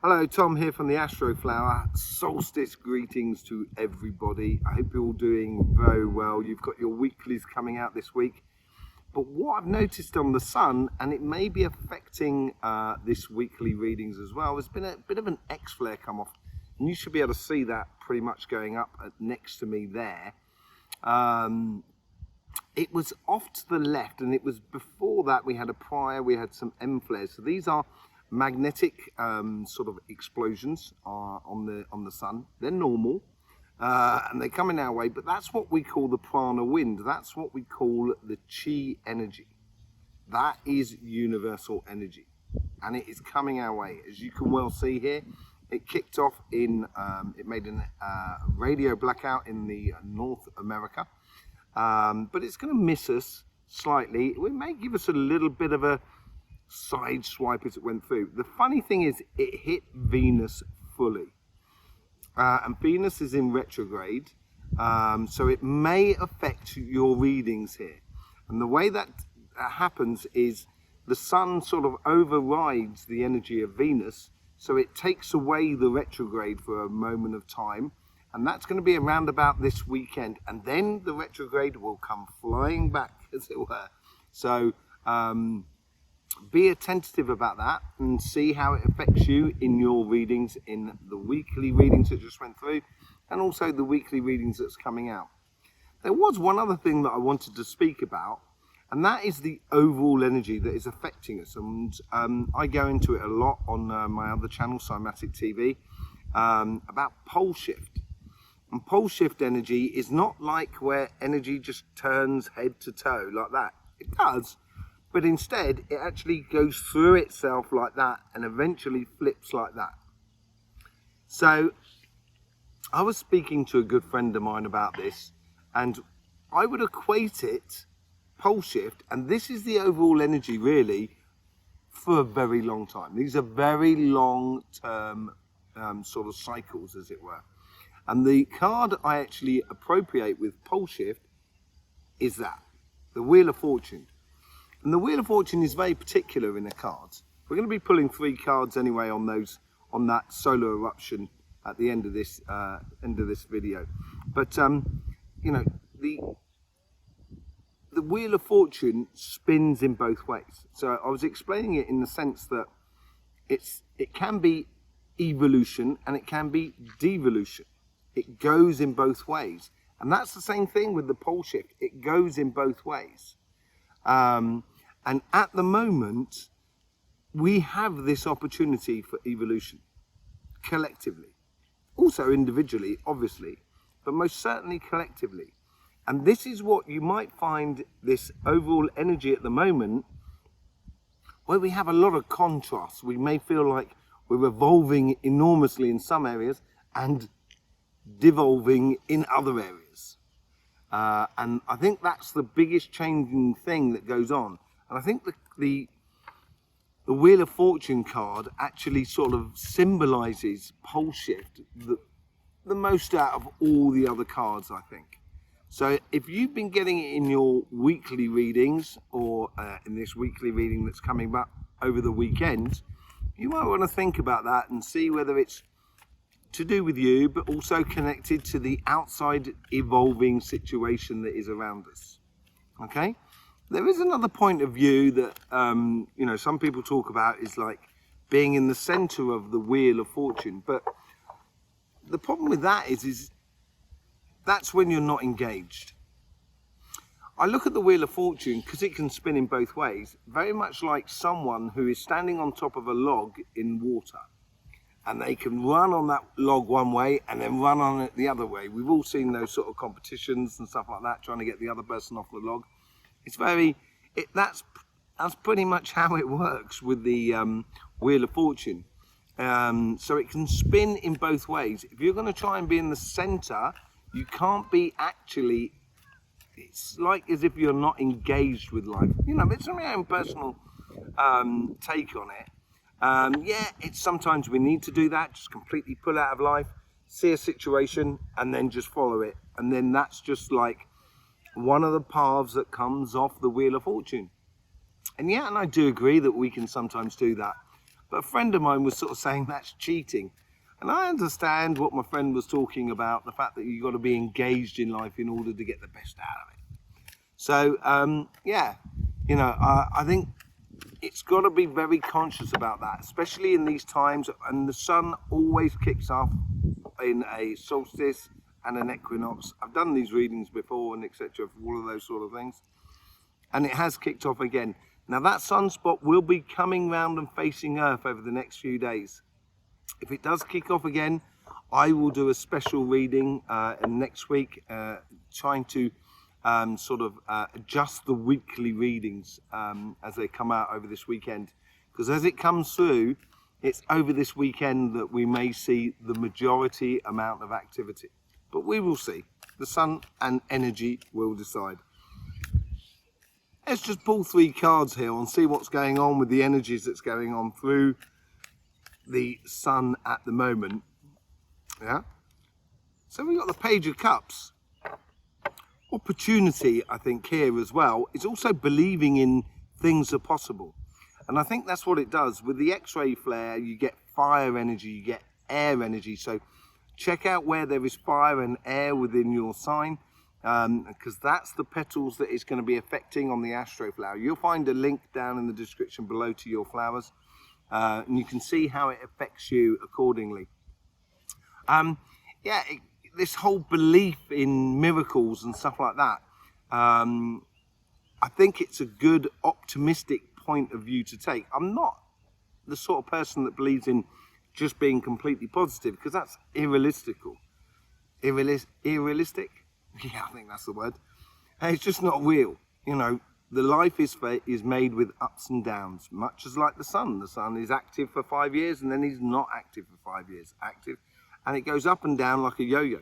Hello, Tom here from the Astroflower. Solstice greetings to everybody. I hope you're all doing very well. You've got your weeklies coming out this week. But what I've noticed on the sun, and it may be affecting this weekly readings as well, there's been a bit of an X-flare come off. And you should be able to see that pretty much going up next to me there. It was off to the left, and it was before that we had some M flares. So these are magnetic sort of explosions on the sun. They're normal and they come in our way, but that's what we call the prana wind. That's what we call the chi energy. That is universal energy, and it is coming our way. As you can well see here, it kicked off in it made a radio blackout in the North America, but it's going to miss us slightly. It may give us a little bit of a side swipe as it went through. The funny thing is it hit Venus fully, and Venus is in retrograde, so it may affect your readings here. And the way that happens is the sun sort of overrides the energy of Venus, so it takes away the retrograde for a moment of time, and that's going to be around about this weekend, and then the retrograde will come flying back, as it were. So be attentive about that and see how it affects you in your readings, in the weekly readings that just went through, and also the weekly readings that's coming out. There was one other thing that I wanted to speak about, and that is the overall energy that is affecting us. And I go into it a lot on my other channel, Cymatic TV, about pole shift. And pole shift energy is not like where energy just turns head to toe like that. It does, but instead it actually goes through itself like that and eventually flips like that. So I was speaking to a good friend of mine about this, and I would equate it, pole shift, and this is the overall energy really for a very long time. These are very long term sort of cycles, as it were. And the card I actually appropriate with pole shift is that, the Wheel of Fortune. And the Wheel of Fortune is very particular in the cards. We're going to be pulling 3 cards anyway on that solar eruption at the end of this video. But you know, the Wheel of Fortune spins in both ways. So I was explaining it in the sense that it can be evolution and it can be devolution. It goes in both ways, and that's the same thing with the pole shift. It goes in both ways. And at the moment, we have this opportunity for evolution, collectively. Also individually, obviously, but most certainly collectively. And this is what you might find, this overall energy at the moment, where we have a lot of contrast. We may feel like we're evolving enormously in some areas and devolving in other areas. And I think that's the biggest changing thing that goes on. And I think the Wheel of Fortune card actually sort of symbolizes pole shift the most out of all the other cards, I think. So if you've been getting it in your weekly readings, or in this weekly reading that's coming back over the weekend, you might want to think about that and see whether it's to do with you, but also connected to the outside evolving situation that is around us. Okay, there is another point of view that you know, some people talk about, is like being in the center of the Wheel of Fortune. But the problem with that is that's when you're not engaged. I look at the Wheel of Fortune, because it can spin in both ways, very much like someone who is standing on top of a log in water. And they can run on that log one way and then run on it the other way. We've all seen those sort of competitions and stuff like that, trying to get the other person off the log. It's that's pretty much how it works with the Wheel of Fortune. So it can spin in both ways. If you're going to try and be in the center, you can't be actually. It's like as if you're not engaged with life. You know, it's my own personal take on it. Yeah, it's sometimes we need to do that, just completely pull out of life, see a situation and then just follow it. And then that's just like one of the paths that comes off the Wheel of Fortune. And yeah, and I do agree that we can sometimes do that. But a friend of mine was sort of saying that's cheating. And I understand what my friend was talking about, the fact that you've got to be engaged in life in order to get the best out of it. So, yeah, you know, I think it's got to be very conscious about that, especially in these times. And the sun always kicks off in a solstice and an equinox. I've done these readings before and etc. for all of those sort of things. And it has kicked off again. Now that sunspot will be coming round and facing Earth over the next few days. If it does kick off again, I will do a special reading next week, trying to sort of adjust the weekly readings as they come out over this weekend. Because as it comes through, it's over this weekend that we may see the majority amount of activity. But we will see. The sun and energy will decide. Let's just pull 3 cards here and see what's going on with the energies that's going on through the sun at the moment. Yeah. So we've got the Page of Cups. Opportunity, I think, here as well is also believing in things are possible. And I think that's what it does. With the X-ray flare, you get fire energy, you get air energy. So check out where there is fire and air within your sign, because that's the petals that it's going to be affecting on the Astroflower. You'll find a link down in the description below to your flowers, and you can see how it affects you accordingly. Yeah, this whole belief in miracles and stuff like that, I think it's a good optimistic point of view to take. I'm not the sort of person that believes in just being completely positive, because that's irrealistical. Irrealistic? Yeah, I think that's the word. It's just not real. You know, the life is made with ups and downs, much as like the sun. The sun is active for 5 years and then he's not active for 5 years. Active, and it goes up and down like a yo-yo.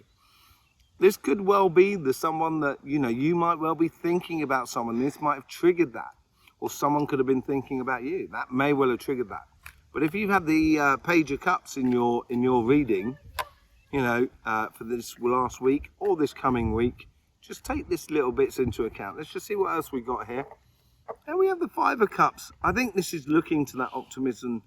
This could well be someone that, you know, you might well be thinking about someone. This might have triggered that. Or someone could have been thinking about you. That may well have triggered that. But if you've had the Page of Cups in your reading, you know, for this last week or this coming week, just take this little bits into account. Let's just see what else we got here. And we have the 5 of Cups. I think this is looking to that optimism,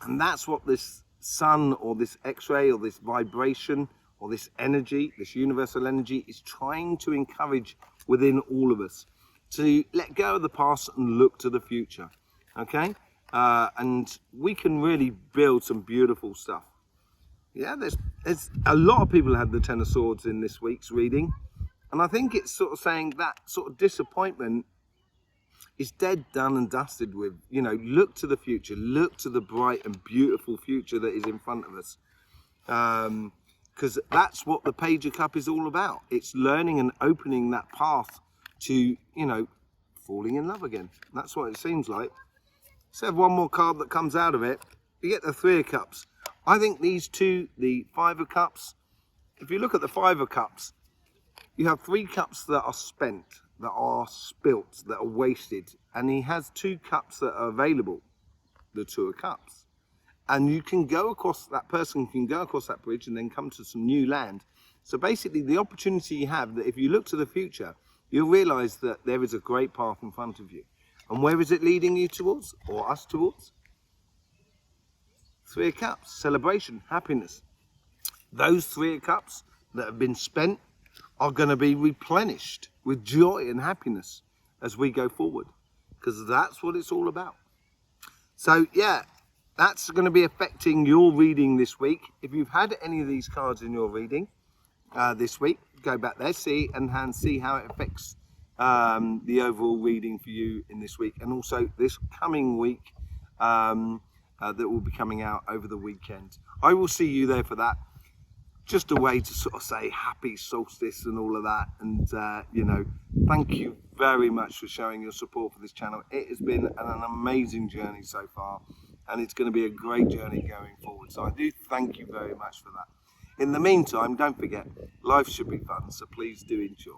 and that's what this sun or this X-ray or this vibration or this energy, this universal energy, is trying to encourage within all of us, to let go of the past and look to the future. Okay, and we can really build some beautiful stuff. Yeah, there's a lot of people had the 10 of Swords in this week's reading, and I think it's sort of saying that sort of disappointment is dead, done and dusted with. You know, look to the future, look to the bright and beautiful future that is in front of us, because that's what the Page of Cup is all about. It's learning and opening that path to, you know, falling in love again. That's what it seems like. Let's have one more card that comes out of it. You get the 3 of Cups. I think these two, the 5 of Cups, if you look at the 5 of Cups, you have 3 cups that are spent, that are spilt, that are wasted, and he has 2 cups that are available, the 2 of Cups. And you can go across, that person can go across that bridge and then come to some new land. So basically the opportunity you have, that if you look to the future, you'll realize that there is a great path in front of you. And where is it leading you towards, or us towards? 3 of Cups, celebration, happiness. Those 3 of Cups that have been spent are going to be replenished with joy and happiness as we go forward, because that's what it's all about. So yeah, that's going to be affecting your reading this week. If you've had any of these cards in your reading this week, go back there, see how it affects the overall reading for you in this week, and also this coming week that will be coming out over the weekend. I will see you there for that. Just a way to sort of say happy solstice and all of that, and you know, thank you very much for showing your support for this channel. It has been an amazing journey so far, and it's going to be a great journey going forward, so I do thank you very much for that. In the meantime, don't forget, life should be fun, so please do enjoy.